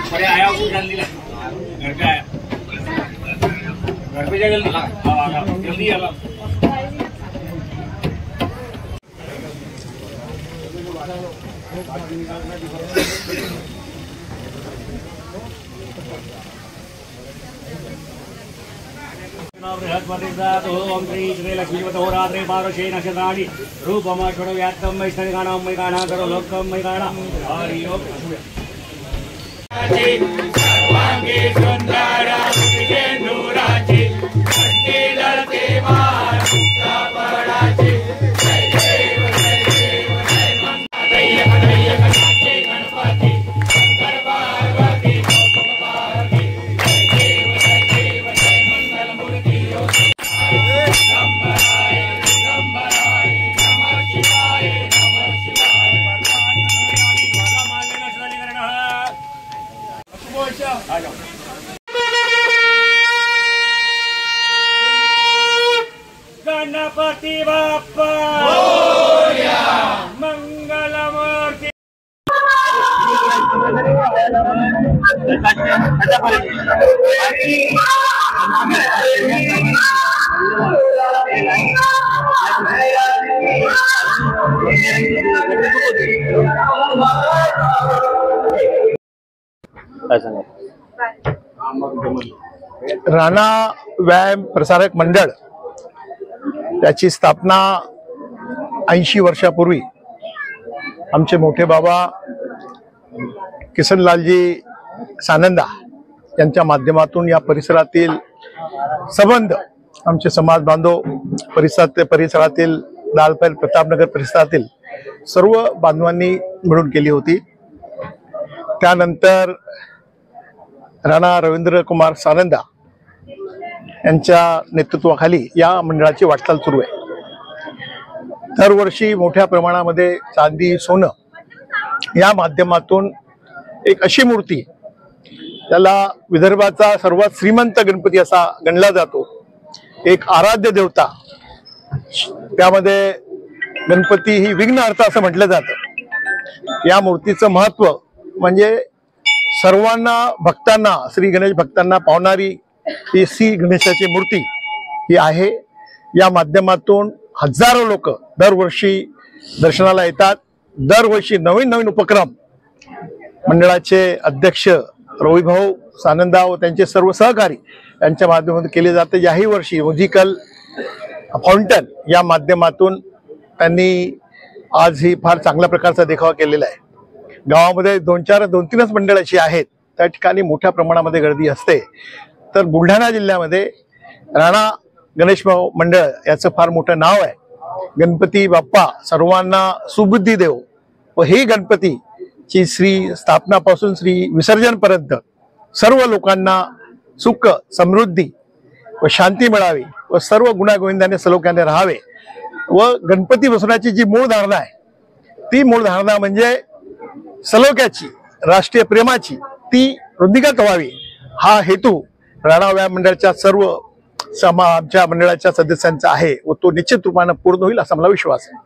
अरे आया उसको जल्दी ला घर पे आया घर पे जा जल्दी जल्दी आला ओम श्री श्री लक्ष्मीवतोरात्रे पारुषे नक्षत्राणि रूपमाश्वरो व्यात्तम मैस्थानिकानां मैकाणा करो लोकं मैकाणा हरि ओम सर्वांगे सुंदरा मुक्तेंदुराची कंठी ललते मारुता पडाची जय देव जय मंगल गणाचे गणपती शंकर पार्वती पार्वती जय देव जय मंगल मूर्ती दिगंबराय दिगंबराय नमः शिवाय ज्वाला मालेन श्रीकरणः गणपति बाप्पा मोरया मंगलमूर्ति राणा व्यायाम प्रसारक मंडळ त्याची स्थापना 80 वर्षापूर्वी आमचे मोठे बाबा किसनलालजी सानंदा यांच्या माध्यमातून या परिसरातील संबंध आमचे समाज बांधव परिसरातील लालपैल प्रतापनगर परिसरातील सर्व बांधवांनी मिळून केली होती। त्यानंतर राणा रवींद्र कुमार सानंदा यांच्या नेतृत्वाखाली या मंडळाची वाटचाल सुरू आहे। दरवर्षी मोठ्या प्रमाणामध्ये चांदी सोनं या माध्यमातून एक अशी मूर्ती त्याला विदर्भाचा सर्वात श्रीमंत गणपती असा गणला जातो, एक आराध्य देवता, त्यामध्ये गणपती ही विघ्नहर्ता असं म्हटलं जातं। या मूर्तीचं महत्व म्हणजे सर्वांना भक्तांना श्री गणेश भक्तांना पावणारी ही श्री गणेशाची मूर्ती ही आहे। या माध्यमातून हजारो लोक दरवर्षी दर्शनाला येतात। दरवर्षी नवीन नवीन उपक्रम मंडळाचे अध्यक्ष रविभाऊ सानंदा व त्यांचे सर्व सहकारी यांच्या माध्यमातून केले जाते। याही वर्षी म्युझिकल फाउंटन या माध्यमातून त्यांनी आज ही फार चांगल्या प्रकारचा देखावा केलेला आहे। गावामध्ये 2-3च मंडळ अशी आहेत त्या ठिकाणी मोठ्या प्रमाणामध्ये गर्दी असते। तर बुलढाणा जिल्ह्यामध्ये राणा गणेश मंडळ याचं फार मोठं नाव आहे। गणपती बाप्पा सर्वांना सुबुद्धी देव व ही गणपतीची श्री स्थापनापासून श्री विसर्जनपर्यंत सर्व लोकांना सुख समृद्धी व शांती मिळावी व सर्व गुण्यागोविंदाने सलोख्याने राहावे व गणपती बसवण्याची जी मूळ धारणा आहे ती मूळ धारणा म्हणजे सलोख्याची राष्ट्रीय प्रेमाची ती वृद्धिंगत व्हावी हा हेतू राणा व्यायाम मंडळाच्या सर्व आमच्या मंडळाच्या सदस्यांचा आहे व तो निश्चित रूपाने पूर्ण होईल असा मला विश्वास आहे।